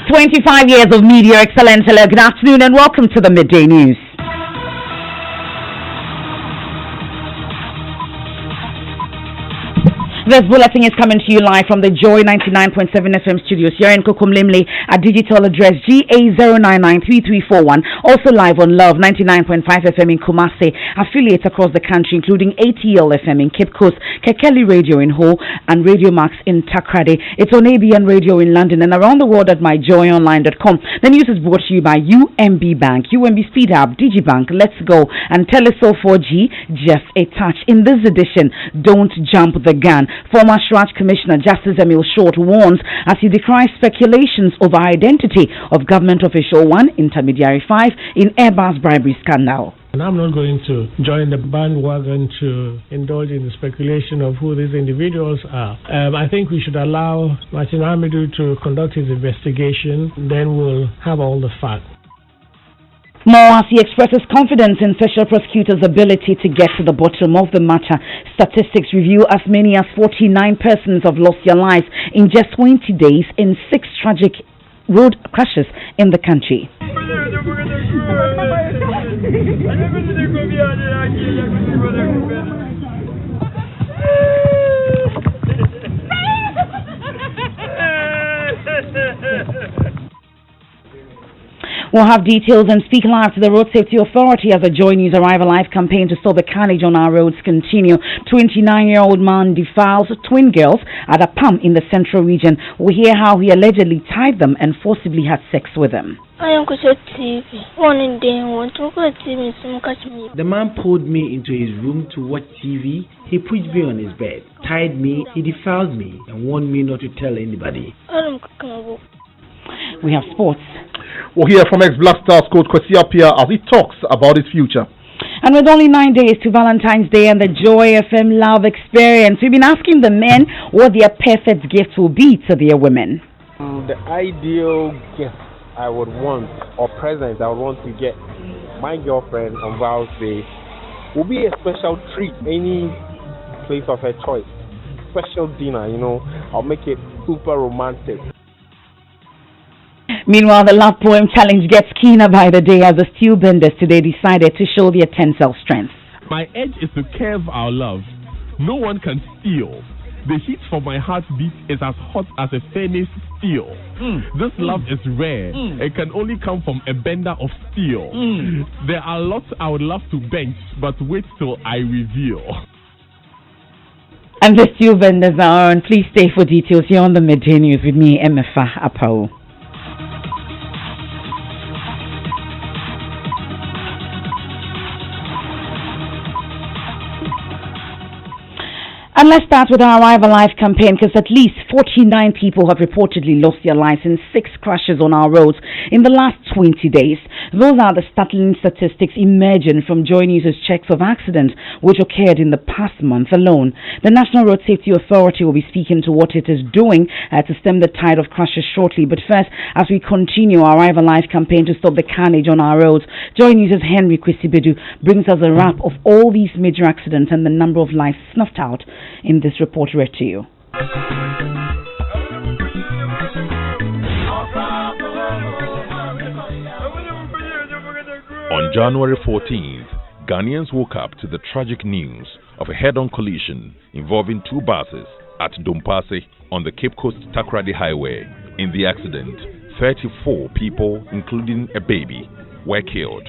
25 years of media excellence. Hello, good afternoon and welcome to the Midday News. This bulletin is coming to you live from the Joy 99.7 FM studios here in Kokomlimli at digital address GA0993341. Also live on Love 99.5 FM in Kumasi, affiliates across the country including ATL FM in Cape Coast, Kekeli Radio in Ho, and Radio Max in Takrade. It's on ABN Radio in London and around the world at myjoyonline.com. The news is brought to you by UMB Bank, UMB Speed Up, Digibank, Let's Go, and Teleso 4G. Just a touch. In this edition, don't jump the gun. Former Shraj Commissioner Justice Emil Short warns as he decries speculations over identity of government official 1, intermediary 5 in Airbus bribery scandal. And I'm not going to join the bandwagon to indulge in the speculation of who these individuals are. I think we should allow Martin Hamidou to conduct his investigation, then we'll have all the facts. More as he expresses confidence in special prosecutors' ability to get to the bottom of the matter. Statistics reveal as many as 49 persons have lost their lives in just 20 days in 6 tragic road crashes in the country. We'll have details and speak live to the Road Safety Authority as the Joy News Arrive Alive campaign to stop the carnage on our roads continue. 29-year-old man defiles twin girls at a pump in the central region. We'll hear how he allegedly tied them and forcibly had sex with them. The man pulled me into his room to watch TV. He pushed me on his bed, tied me, he defiled me, and warned me not to tell anybody. We have sports. We'll hear from ex-Black Stars coach Kwesi Appiah as he talks about his future. And with only 9 days to Valentine's Day and the Joy FM Love Experience, we've been asking the men what their perfect gift will be to their women. The ideal gift I would want, or present I would want to get my girlfriend on Val's Day, will be a special treat, any place of her choice. Special dinner, I'll make it super romantic. Meanwhile, the love poem challenge gets keener by the day as the steel benders today decided to show their tensile strength. My edge is to curve our love. No one can steal. The heat for my heartbeat is as hot as a furnace steel. This love is rare. It can only come from a bender of steel. There are lots I would love to bench, but wait till I reveal. And the steel benders are on. Please stay for details here on the Midday News with me, Emefa Apawu. And let's start with our Arrive Alive campaign because at least 49 people have reportedly lost their lives in 6 crashes on our roads in the last 20 days. Those are the startling statistics emerging from Joy News' checks of accidents which occurred in the past month alone. The National Road Safety Authority will be speaking to what it is doing to stem the tide of crashes shortly. But first, as we continue our Arrive Alive campaign to stop the carnage on our roads, Joy News' Henry Kwesibedu brings us a wrap of all these major accidents and the number of lives snuffed out in this report read to you. On January 14th, Ghanaians woke up to the tragic news of a head-on collision involving 2 buses at Dompase on the Cape Coast Takrade Highway. In the accident, 34 people, including a baby, were killed.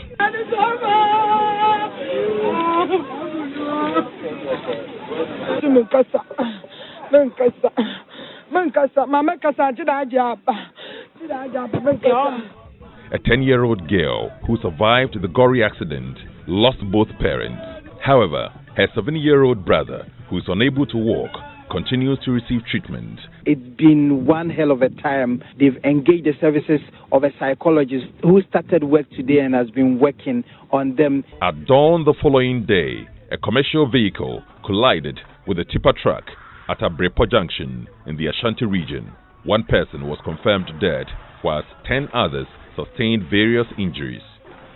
A 10-year-old girl who survived the gory accident lost both parents. However, her 7-year-old brother, who is unable to walk, continues to receive treatment. It's been one hell of a time. They've engaged the services of a psychologist who started work today and has been working on them. At dawn the following day, a commercial vehicle collided with a tipper truck at Abrepo Junction in the Ashanti region. 1 person was confirmed dead, whilst 10 others sustained various injuries.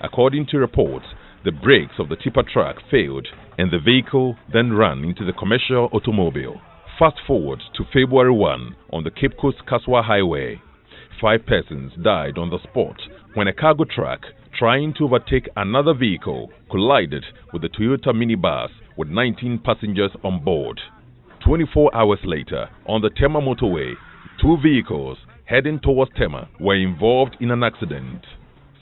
According to reports, the brakes of the tipper truck failed and the vehicle then ran into the commercial automobile. Fast forward to February 1 on the Cape Coast Kaswa Highway. 5 persons died on the spot when a cargo truck trying to overtake another vehicle collided with a Toyota minibus with 19 passengers on board. 24 hours later, on the Tema motorway, 2 vehicles heading towards Tema were involved in an accident.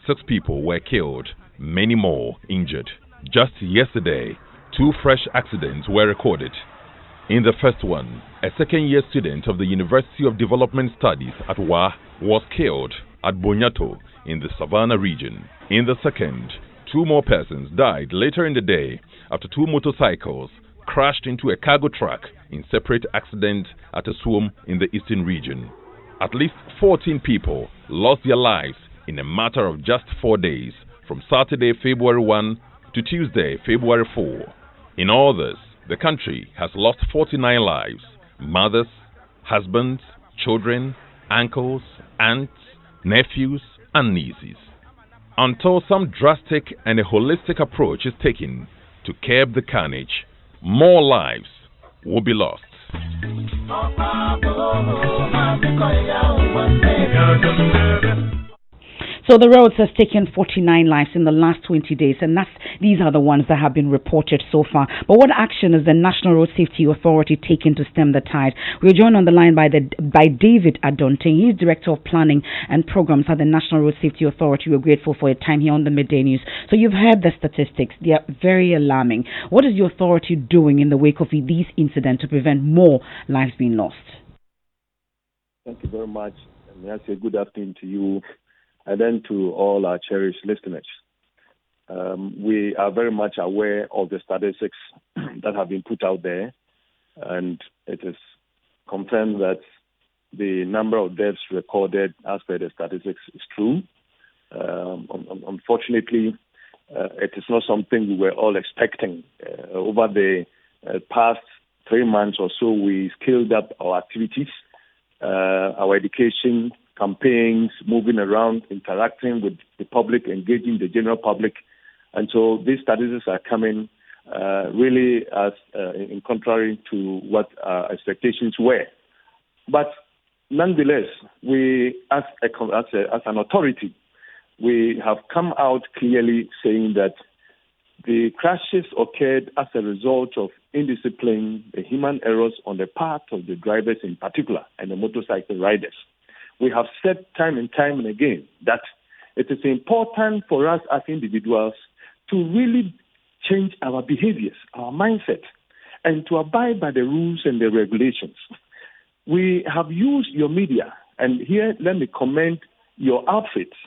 6 people were killed, many more injured. Just yesterday, 2 fresh accidents were recorded. In the first one, a second-year student of the University of Development Studies at WA was killed at Bonyato in the Savannah region. In the second, 2 more persons died later in the day after 2 motorcycles crashed into a cargo truck in separate accidents at a swamp in the eastern region. At least 14 people lost their lives in a matter of just 4 days, from Saturday, February 1 to Tuesday, February 4. In all this, the country has lost 49 lives: mothers, husbands, children, uncles, aunts, nephews, and nieces. Until some drastic and a holistic approach is taken to curb the carnage, more lives will be lost. So the roads has taken 49 lives in the last 20 days, and these are the ones that have been reported so far. But what action is the National Road Safety Authority taking to stem the tide? We're joined on the line by David Adonting. He's Director of Planning and Programs at the National Road Safety Authority. We're grateful for your time here on the Midday News. So you've heard the statistics. They are very alarming. What is the authority doing in the wake of these incidents to prevent more lives being lost? Thank you very much. And may I say good afternoon to you and then to all our cherished listeners. We are very much aware of the statistics that have been put out there, and it is confirmed that the number of deaths recorded as per the statistics is true. Unfortunately, it is not something we were all expecting. Over the past 3 months or so, we scaled up our activities, our education, campaigns, moving around, interacting with the public, engaging the general public. And so these statistics are coming really as in contrary to what our expectations were. But nonetheless, we, as an authority, we have come out clearly saying that the crashes occurred as a result of indiscipline, the human errors on the part of the drivers in particular, and the motorcycle riders. We have said time and time and again that it is important for us as individuals to really change our behaviors, our mindset, and to abide by the rules and the regulations. We have used your media, and here let me commend your outfits,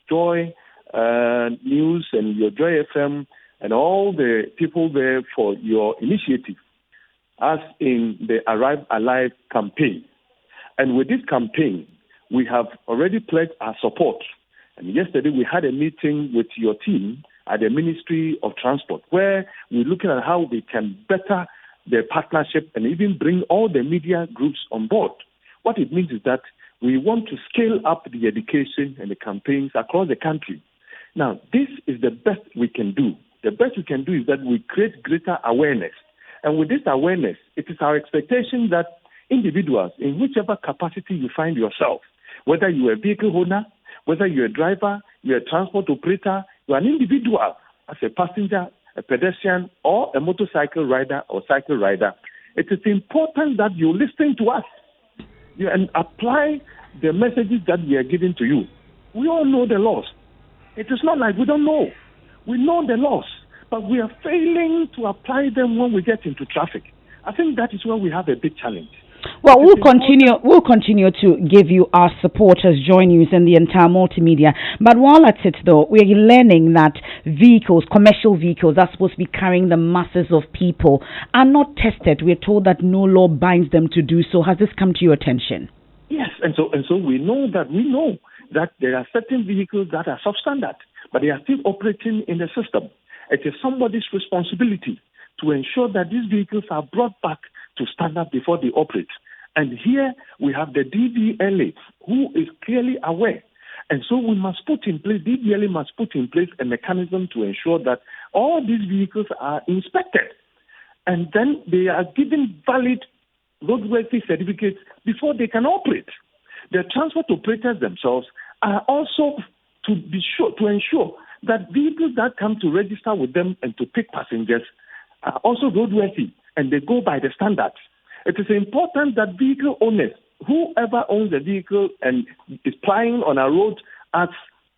Joy News and your Joy FM, and all the people there for your initiative, as in the Arrive Alive campaign. And with this campaign, we have already pledged our support. And yesterday we had a meeting with your team at the Ministry of Transport, where we're looking at how we can better the partnership and even bring all the media groups on board. What it means is that we want to scale up the education and the campaigns across the country. Now, this is the best we can do. The best we can do is that we create greater awareness. And with this awareness, it is our expectation that individuals, in whichever capacity you find yourself, whether you're a vehicle owner, whether you're a driver, you're a transport operator, you're an individual as a passenger, a pedestrian, or a motorcycle rider or cycle rider, it is important that you listen to us and apply the messages that we are giving to you. We all know the laws. It is not like we don't know. We know the laws, but we are failing to apply them when we get into traffic. I think that is where we have a big challenge. Well, we'll continue to give you our support as Joy News and the entire multimedia. But while at it, though, we're learning that vehicles, commercial vehicles, are supposed to be carrying the masses of people, are not tested. We're told that no law binds them to do so. Has this come to your attention? Yes, and so we know that there are certain vehicles that are substandard, but they are still operating in the system. It is somebody's responsibility to ensure that these vehicles are brought back to standard before they operate. And here we have the DVLA, who is clearly aware. And so we must put in place, DVLA must put in place a mechanism to ensure that all these vehicles are inspected. And then they are given valid roadworthy certificates before they can operate. the transport operators themselves are also to ensure that vehicles that come to register with them and to pick passengers are also roadworthy and they go by the standards. It is important that vehicle owners, whoever owns the vehicle and is plying on a road as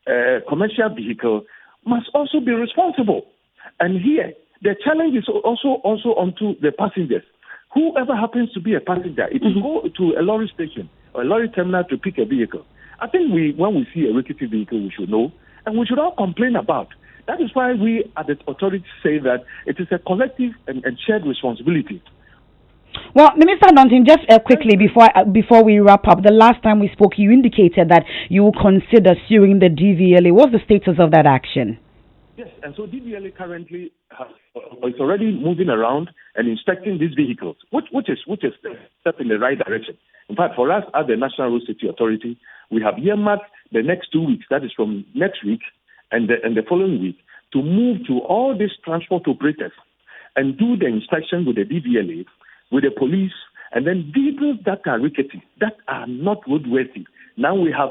a commercial vehicle, must also be responsible. And here, the challenge is also onto the passengers. Whoever happens to be a passenger, if you go to a lorry station or a lorry terminal to pick a vehicle, I think when we see a rickety vehicle, we should know, and we should all complain about. That is why we at the authority say that it is a collective and shared responsibility. Well, Minister Dunton, just quickly before we wrap up, the last time we spoke, you indicated that you will consider suing the DVLA. What's the status of that action? Yes, and so DVLA currently is already moving around and inspecting these vehicles, which is a step in the right direction. In fact, for us at the National Road Safety Authority, we have earmarked the next 2 weeks, that is from next week and the following week, to move to all these transport operators and do the inspection with the DVLA, with the police, and then vehicles that are rickety, that are not roadworthy. Now we have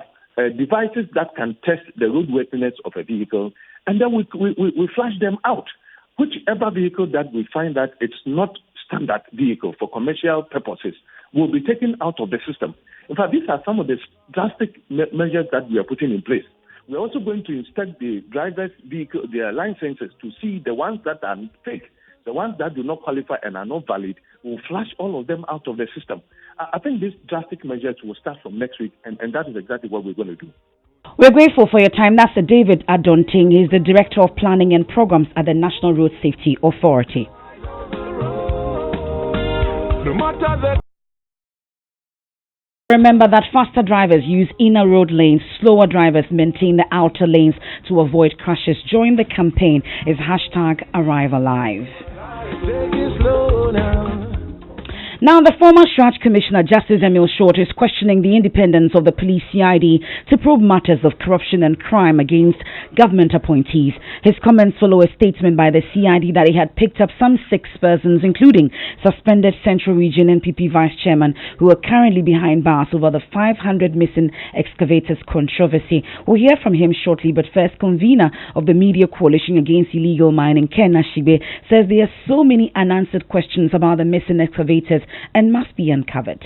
devices that can test the roadworthiness of a vehicle, and then we flash them out. Whichever vehicle that we find that it's not standard vehicle for commercial purposes will be taken out of the system. In fact, these are some of the drastic measures that we are putting in place. We're also going to inspect the drivers' vehicle, their licenses, to see the ones that are fake. The ones that do not qualify and are not valid, will flash all of them out of the system. I think these drastic measures will start from next week, and that is exactly what we're going to do. We're grateful for your time. That's David Adonting. He's the Director of Planning and Programs at the National Road Safety Authority. Remember that faster drivers use inner road lanes, slower drivers maintain the outer lanes to avoid crashes. Join the campaign. It's #ArriveAlive. Now, the former Shraj Commissioner, Justice Emil Short, is questioning the independence of the police CID to probe matters of corruption and crime against government appointees. His comments follow a statement by the CID that he had picked up some 6 persons, including suspended Central Region NPP Vice Chairman, who are currently behind bars over the 500 missing excavators controversy. We'll hear from him shortly, but first, convener of the Media Coalition Against Illegal Mining, Ken Ashigbe, says there are so many unanswered questions about the missing excavators and must be uncovered.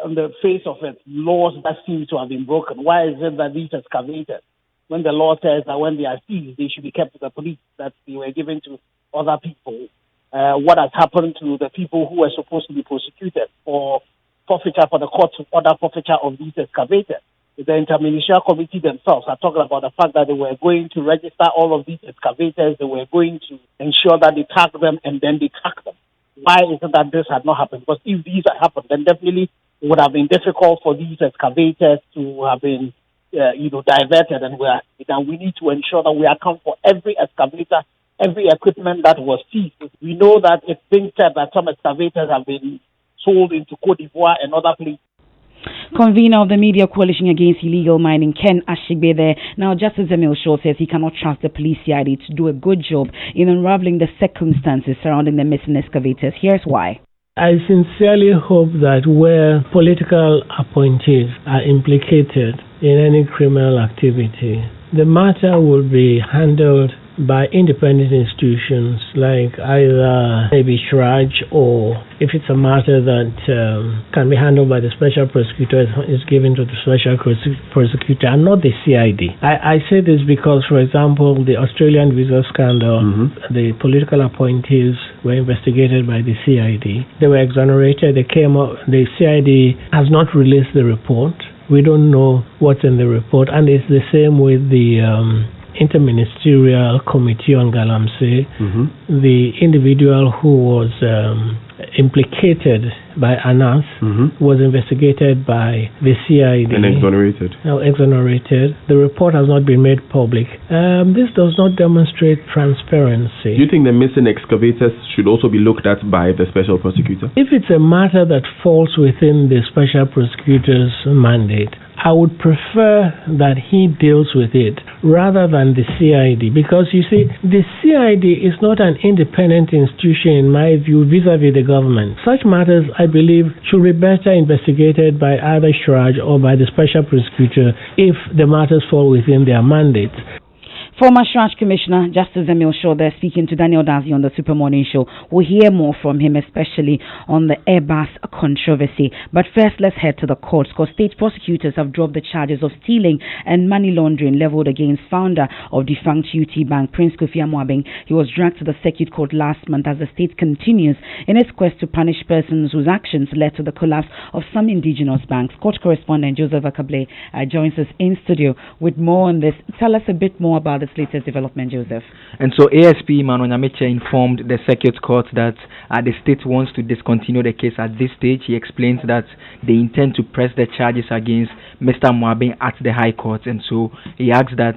On the face of it, laws that seem to have been broken. Why is it that these excavators, when the law says that when they are seized, they should be kept to the police, that they were given to other people? What has happened to the people who were supposed to be prosecuted for forfeiture, for the court to order forfeiture of these excavators? The interministerial committee themselves are talking about the fact that they were going to register all of these excavators, they were going to ensure that they tag them and then they track them. Why is it that this had not happened? Because if these had happened, then definitely it would have been difficult for these excavators to have been, diverted. And we need to ensure that we account for every excavator, every equipment that was seized. We know that it's being said that some excavators have been sold into Cote d'Ivoire and other places. Convener of the Media Coalition Against Illegal Mining, Ken Ashigbe there. Now, Justice Emil Shaw says he cannot trust the police CID to do a good job in unraveling the circumstances surrounding the missing excavators. Here's why. I sincerely hope that where political appointees are implicated in any criminal activity, the matter will be handled by independent institutions like either maybe Shraj, or if it's a matter that can be handled by the special prosecutor, is given to the special prosecutor and not the CID. I say this because, for example, the Australian visa scandal, the political appointees were investigated by the CID. They were exonerated. They came up. The CID has not released the report. We don't know what's in the report, and it's the same with the Interministerial Committee on Galamsey. The individual who was implicated by ANAS was investigated by the CID and exonerated. Now exonerated. The report has not been made public. This does not demonstrate transparency. Do you think the missing excavators should also be looked at by the special prosecutor? If it's a matter that falls within the special prosecutor's mandate, I would prefer that he deals with it rather than the CID, because you see, the CID is not an independent institution in my view vis-a-vis the government. Such matters, I believe, should be better investigated by either Shraj or by the Special Prosecutor if the matters fall within their mandate. Former Shraj Commissioner Justice Emil Shaw there speaking to Daniel Dazi on the Super Morning Show. We'll hear more from him, especially on the Airbus controversy. But first, let's head to the courts, because state prosecutors have dropped the charges of stealing and money laundering leveled against founder of defunct UT Bank, Prince Kofi Amuabeng. He was dragged to the circuit court last month as the state continues in its quest to punish persons whose actions led to the collapse of some indigenous banks. Court correspondent Joseph Akable joins us in studio with more on this. Tell us a bit more about this latest development, Joseph. And so ASP Manuel Nyamiche informed the circuit court that the state wants to discontinue the case at this stage. He explains that they intend to press the charges against Mr. Amuabeng at the High Court, and so he asks that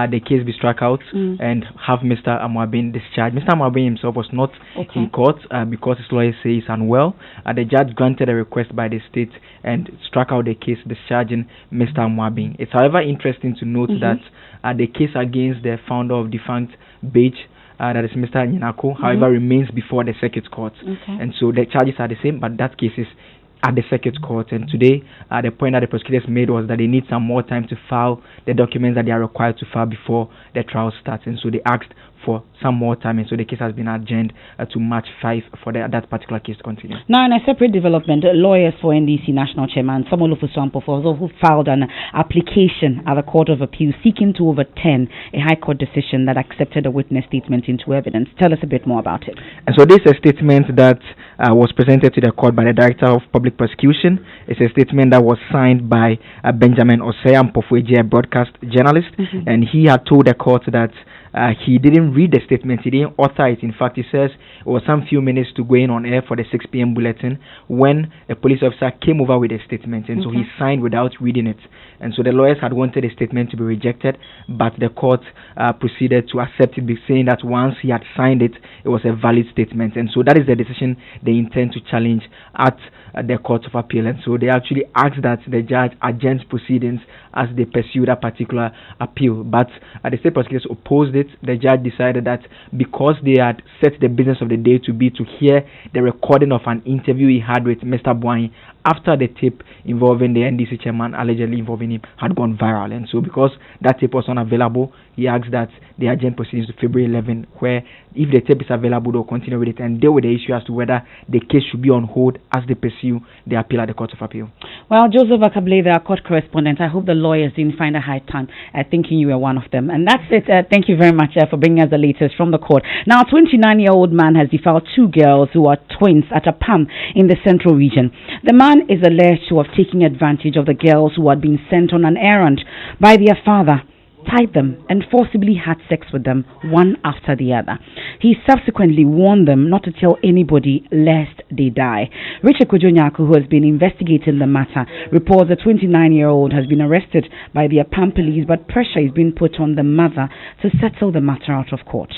the case be struck out and have Mr. Amuabeng discharged. Mr. Amuabeng himself was not in court because his lawyer says he's unwell. The judge granted a request by the state and struck out the case discharging Mr. Amuabeng. It's however interesting to note that the case against the founder of defunct Beige, that is Mr. Nyinako, however, remains before the circuit court. And so the charges are the same, but that case is at the circuit court. And today, the point that the prosecutors made was that they need some more time to file the documents that they are required to file before the trial starts. And so they asked for some more time, and so the case has been adjourned to March 5 for that particular case to continue. Now, in a separate development, lawyers for NDC National Chairman Samuel Ofusampo who filed an application at the Court of Appeal seeking to overturn a High Court decision that accepted a witness statement into evidence. Tell us a bit more about it. And so this is a statement that was presented to the court by the Director of Public Prosecution. It's a statement that was signed by Benjamin Osei Mpofueji, a broadcast journalist, and he had told the court that he didn't read the statement, he didn't author it. In fact, he says it was some few minutes to going on air for the 6 p.m. bulletin when a police officer came over with a statement, and so he signed without reading it. And so the lawyers had wanted the statement to be rejected, but the court proceeded to accept it, saying that once he had signed it, it was a valid statement. And so that is the decision they intend to challenge at the Court of Appeal. And so they actually asked that the judge adjourn proceedings as they pursue that particular appeal. But the state prosecutors opposed it. The judge decided that because they had set the business of the day to be to hear the recording of an interview he had with Mr. Bwai after the tape involving the NDC chairman, allegedly involving him, had gone viral. And so because that tape was unavailable, he asked that the adjourn proceedings to February 11, where if the tape is available, they'll continue with it and deal with the issue as to whether the case should be on hold as they pursue the appeal at the Court of Appeal. Well, Joseph Akable, our court correspondent, I hope the lawyers didn't find a hard time thinking you were one of them. And that's it. Thank you very much for bringing us the latest from the court. Now, a 29-year-old man has defiled two girls who are twins at a PAM in the central region. The man is alleged to have taken advantage of the girls who had been sent on an errand by their father, tied them and forcibly had sex with them one after the other. He subsequently warned them not to tell anybody lest they die. Richard Kojonyaku, who has been investigating the matter, reports the 29-year-old has been arrested by the Apam police, but pressure is being put on the mother to settle the matter out of court.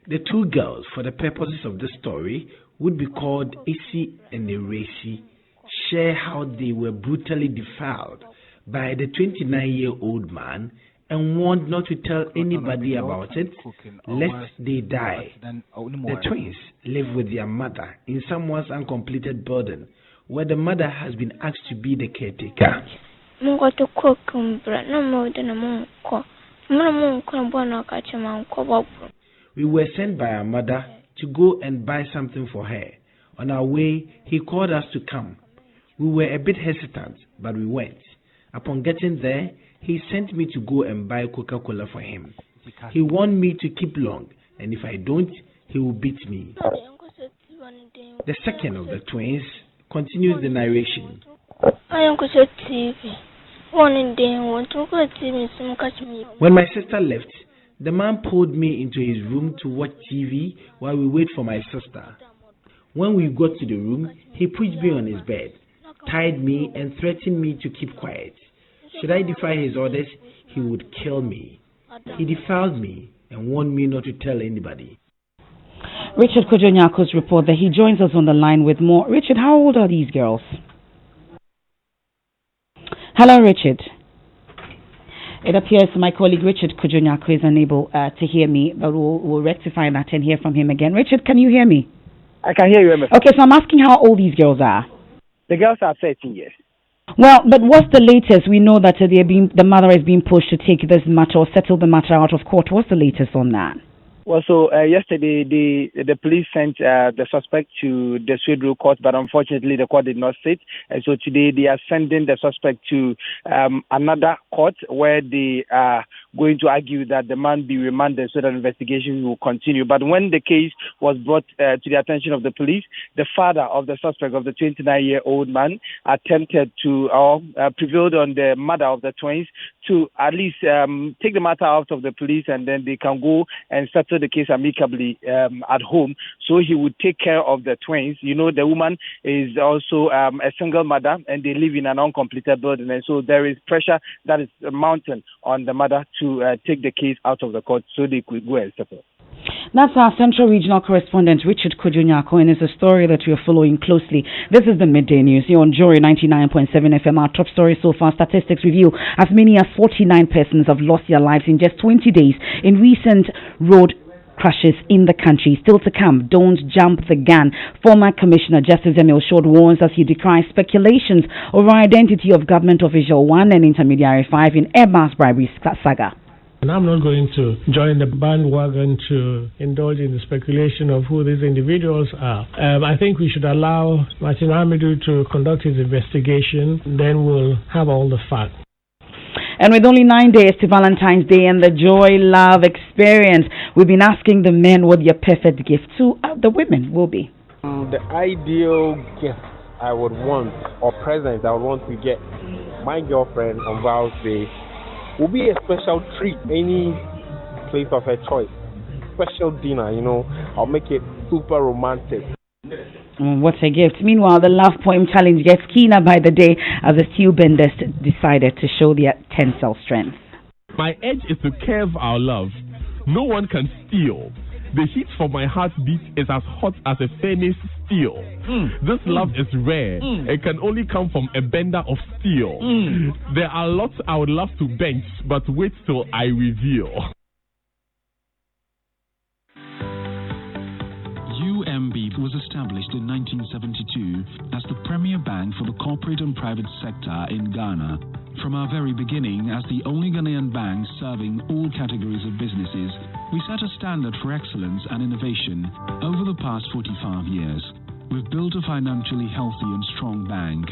The two girls, for the purposes of this story, would be called Isi and Eresi, share how they were brutally defiled by the 29-year-old man and warned not to tell anybody about it lest they die. The twins live with their mother in someone's uncompleted burden, where the mother has been asked to be the caretaker. We were sent by our mother to go and buy something for her. On our way, he called us to come. We were a bit hesitant, but we went. Upon getting there, he sent me to go and buy Coca-Cola for him. He warned me to keep long, and if I don't, he will beat me. The second of the twins continues the narration. When my sister left, the man pulled me into his room to watch TV while we wait for my sister. When we got to the room, he pushed me on his bed, tied me and threatened me to keep quiet. Should I defy his orders, he would kill me. He defiled me and warned me not to tell anybody. Richard Kojonyako's report that he joins us on the line with more. Richard, how old are these girls? Hello, Richard. It appears my colleague Richard Kojonyako is unable to hear me, but we'll rectify that and hear from him again. Richard, can you hear me? I can hear you, Emefa. Okay, so I'm asking how old these girls are. The girls are 13 years. Well, but what's the latest? We know that the mother is being pushed to take this matter or settle the matter out of court. What's the latest on that? Well, so yesterday the police sent the suspect to the Swedru court, but unfortunately the court did not sit. And so today they are sending the suspect to another court where they are going to argue that the man be remanded so that investigation will continue. But when the case was brought to the attention of the police, the father of the suspect, of the 29-year-old man, attempted to prevailed on the mother of the twins to at least take the matter out of the police, and then they can go and settle the case amicably at home. So he would take care of the twins. You know, the woman is also a single mother, and they live in an uncompleted building, and so there is pressure that is mounting on the mother to take the case out of the court so they could go and settle. That's our Central Regional Correspondent, Richard Kojonyako, and it's a story that we are following closely. This is the Midday News here on Joy 99.7 FM. Our top story so far, statistics review, as many as 49 persons have lost their lives in just 20 days in recent road crashes in the country. Still to come, don't jump the gun. Former Commissioner Justice Emil Short warns as he decries speculations over identity of government official 1 and intermediary 5 in Airbus bribery saga. And I'm not going to join the bandwagon to indulge in the speculation of who these individuals are. I think we should allow Martin Amidu to conduct his investigation, then we'll have all the facts. And with only 9 days to Valentine's Day and the Joy Love Experience, we've been asking the men what their perfect gift to the women will be. The ideal gift I would want, or present I would want to get my girlfriend on Val's Day, will be a special treat, any place of her choice. Special dinner, you know, I'll make it super romantic. What a gift. Meanwhile, the love poem challenge gets keener by the day as the steel benders decided to show their tensile strength. My edge is to curve our love. No one can steal. The heat for my heartbeat is as hot as a furnace steel. This love is rare. It can only come from a bender of steel. There are lots I would love to bench, but wait till I reveal. UMB was established in 1972 as the premier bank for the corporate and private sector in Ghana. From our very beginning, as the only Ghanaian bank serving all categories of businesses, we set a standard for excellence and innovation over the past 45 years. We've built a financially healthy and strong bank,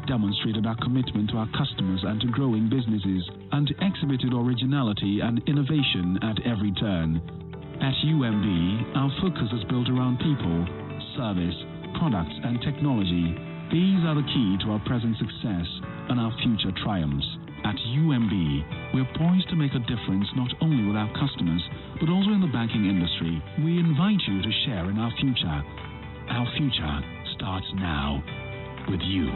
demonstrated our commitment to our customers and to growing businesses, and exhibited originality and innovation at every turn. At UMB, our focus is built around people, service, products, and technology. These are the key to our present success and our future triumphs. At UMB, we're poised to make a difference not only with our customers, but also in the banking industry. We invite you to share in our future. Our future starts now with you.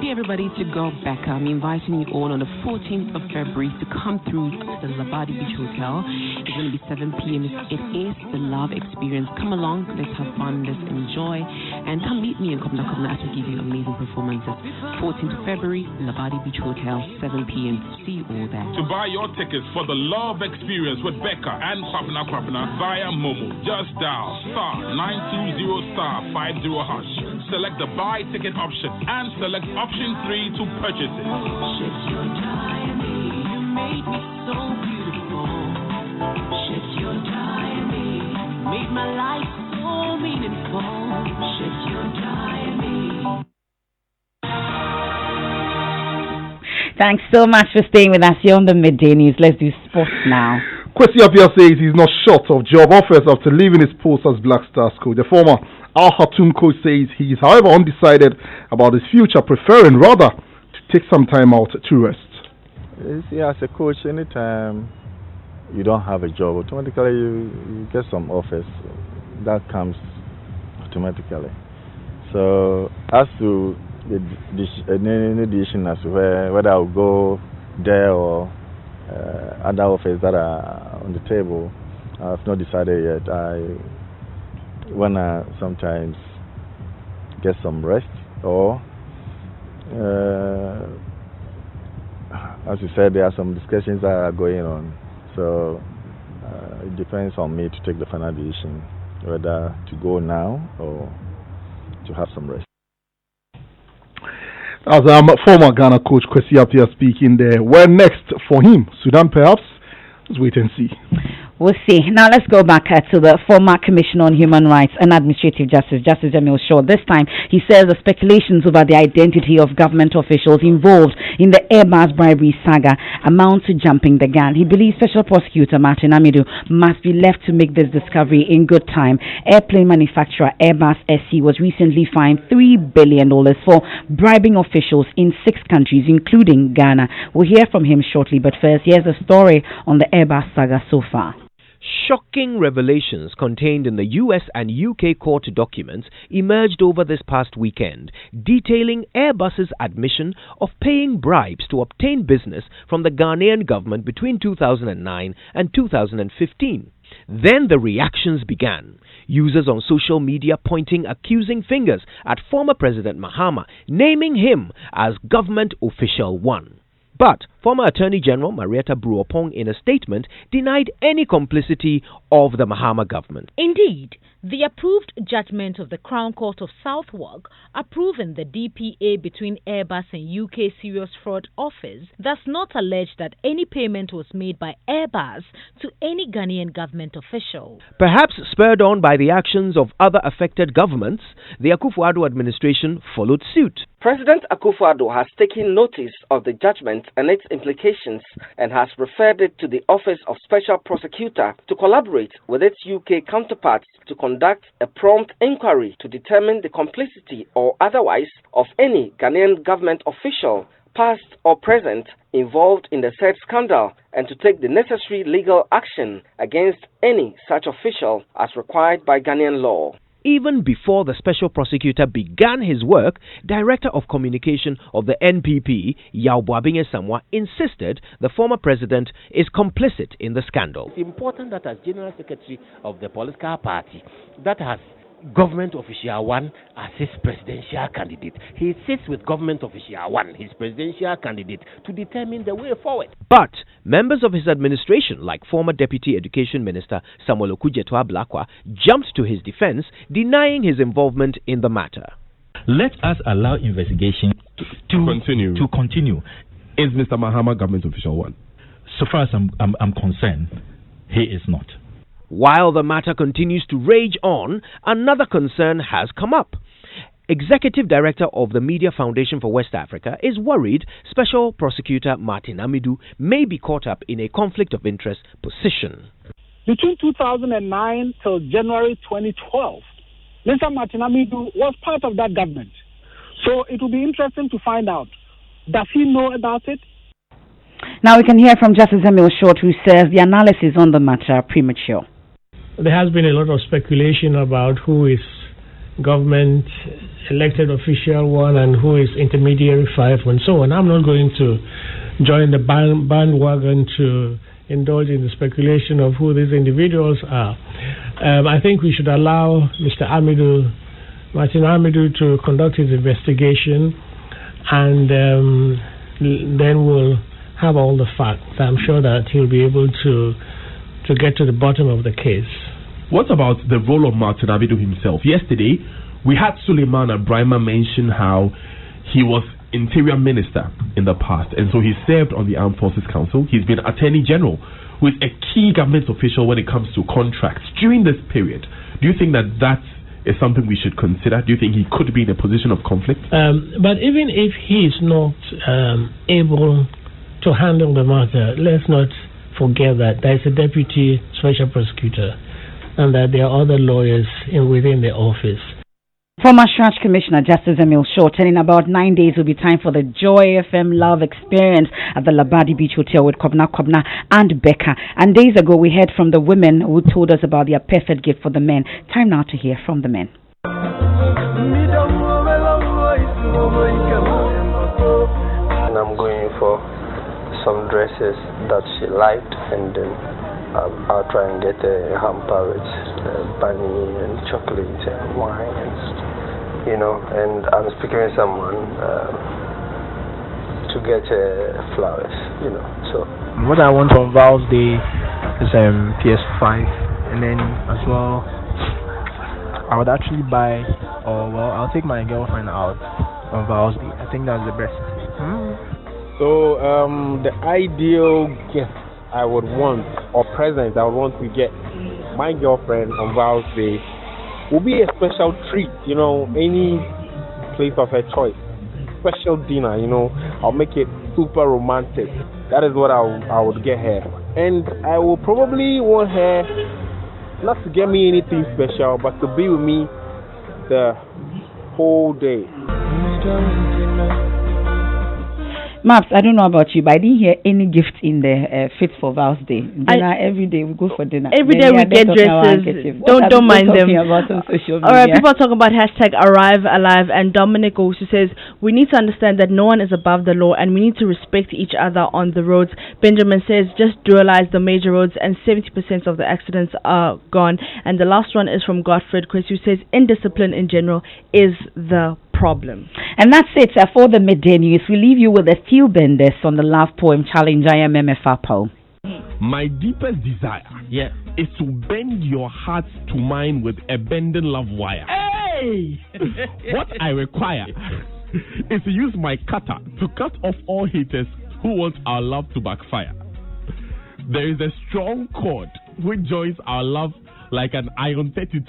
Hey everybody, to go back. I'm inviting you all on the 14th of February to come through the Labadi Beach Hotel. It's going to be 7 p.m. It is the Love Experience. Come along, let's have fun, let's enjoy, and come meet me in Kobna Kobna as we give you amazing performances. 14th of February, Labadi Beach Hotel, 7 p.m. See you all there. To buy your tickets for the Love Experience with Becca and Kwabna Kwabna via Momo, just dial *920*50#. Select the buy ticket option and select option 3 to purchase it. Shed your diamond, you made me so beautiful. Shed your diamond, made my life so meaningful. Shed your diamond. Thanks so much for staying with us here on the Midday News. Let's do sports now. Kwesi Appiah says he's not short of job offers after leaving his post as Black Stars coach. The former Al Khartoum coach says he is, however, undecided about his future, preferring rather to take some time out to rest. You see, as a coach, anytime you don't have a job, automatically you get some offers. That comes automatically. So as to any decision as to whether I'll go there or other offers that are on the table. I've not decided yet. I wanna sometimes get some rest, or as you said, there are some discussions that are going on. So it depends on me to take the final decision whether to go now or to have some rest. As former Ghana coach Kwesi Appiah speaking there. Where next for him? Sudan perhaps? Let's wait and see. We'll see. Now let's go back to the former Commissioner on Human Rights and Administrative Justice, Justice Emil Shaw. This time, he says the speculations over the identity of government officials involved in the Airbus bribery saga amount to jumping the gun. He believes Special Prosecutor Martin Amidu must be left to make this discovery in good time. Airplane manufacturer Airbus SC was recently fined $3 billion for bribing officials in 6 countries, including Ghana. We'll hear from him shortly, but first, here's a story on the Airbus saga so far. Shocking revelations contained in the US and UK court documents emerged over this past weekend, detailing Airbus's admission of paying bribes to obtain business from the Ghanaian government between 2009 and 2015. Then the reactions began. Users on social media pointing accusing fingers at former President Mahama, naming him as Government Official 1. But former Attorney General Marietta Bruopong in a statement denied any complicity of the Mahama government. Indeed, the approved judgment of the Crown Court of Southwark approving the DPA between Airbus and UK Serious Fraud Office does not allege that any payment was made by Airbus to any Ghanaian government official. Perhaps spurred on by the actions of other affected governments, the Akufo-Addo administration followed suit. President Akufo-Addo has taken notice of the judgment and its implications and has referred it to the Office of Special Prosecutor to collaborate with its UK counterparts to conduct a prompt inquiry to determine the complicity or otherwise of any Ghanaian government official, past or present, involved in the said scandal, and to take the necessary legal action against any such official as required by Ghanaian law. Even before the special prosecutor began his work, Director of Communication of the NPP, Yao Boabinge Samwa, insisted the former president is complicit in the scandal. It's important that as General Secretary of the political party that has Government Official 1 as his presidential candidate, he sits with Government Official 1, his presidential candidate, to determine the way forward. But members of his administration, like former Deputy Education Minister Samuel Okudzeto Ablakwa, jumped to his defense, denying his involvement in the matter. Let us allow investigation to continue. Is Mr. Mahama Government Official 1? So far as I'm concerned, he is not. While the matter continues to rage on, another concern has come up. Executive Director of the Media Foundation for West Africa is worried Special Prosecutor Martin Amidu may be caught up in a conflict of interest position. Between 2009 till January 2012, Mr. Martin Amidu was part of that government. So it will be interesting to find out, does he know about it? Now we can hear from Justice Emil Short, who says the analysis on the matter are premature. There has been a lot of speculation about who is government elected official 1 and who is intermediary 5 and so on. I'm not going to join the bandwagon to indulge in the speculation of who these individuals are. I think we should allow Mr. Martin Amidu to conduct his investigation, and then we'll have all the facts. I'm sure that he'll be able to get to the bottom of the case. What about the role of Martin Amidu himself? Yesterday, we had Suleiman Abrahima mention how he was Interior Minister in the past, and so he served on the Armed Forces Council. He's been Attorney General, who is a key government official when it comes to contracts. During this period, do you think that is something we should consider? Do you think he could be in a position of conflict? But even if he is not able to handle the matter, let's not forget that there is a Deputy Special Prosecutor and that there are other lawyers within the office. Former Shraj Commissioner Justice Emil Short, and in about 9 days will be time for the Joy FM Love Experience at the Labadi Beach Hotel with Kobna and Becca. And days ago we heard from the women who told us about their perfect gift for the men. Time now to hear from the men. some dresses that she liked, and then I'll try and get a hamper with bunny and chocolate and wine, and and I'm speaking with someone to get flowers, so. What I want on Val's Day is PS5, and then as well I would actually buy, I'll take my girlfriend out on Val's Day. I think that's the best. So the ideal gift I would want, or present I would want to get my girlfriend on Val's Day will be a special treat, any place of her choice. Special dinner, I'll make it super romantic. That is what I would get her. And I will probably want her not to get me anything special, but to be with me the whole day. Maps, I don't know about you, but I didn't hear any gift in the Fit for Val's Day. Dinner every day we go for dinner. Every day we get dresses. Don't mind them. All right, people are talking about #Arrive Alive, and Dominic also says we need to understand that no one is above the law, and we need to respect each other on the roads. Benjamin says just dualize the major roads, and 70% of the accidents are gone. And the last one is from Godfred Chris, who says indiscipline in general is the problem. And that's it for the midday news. We leave you with a few benders on the love poem challenge. I am Emefa Apawu. My deepest desire is to bend your heart to mine with a bending love wire. Hey! What I require is to use my cutter to cut off all haters who want our love to backfire. There is a strong cord which joins our love like an iron 32.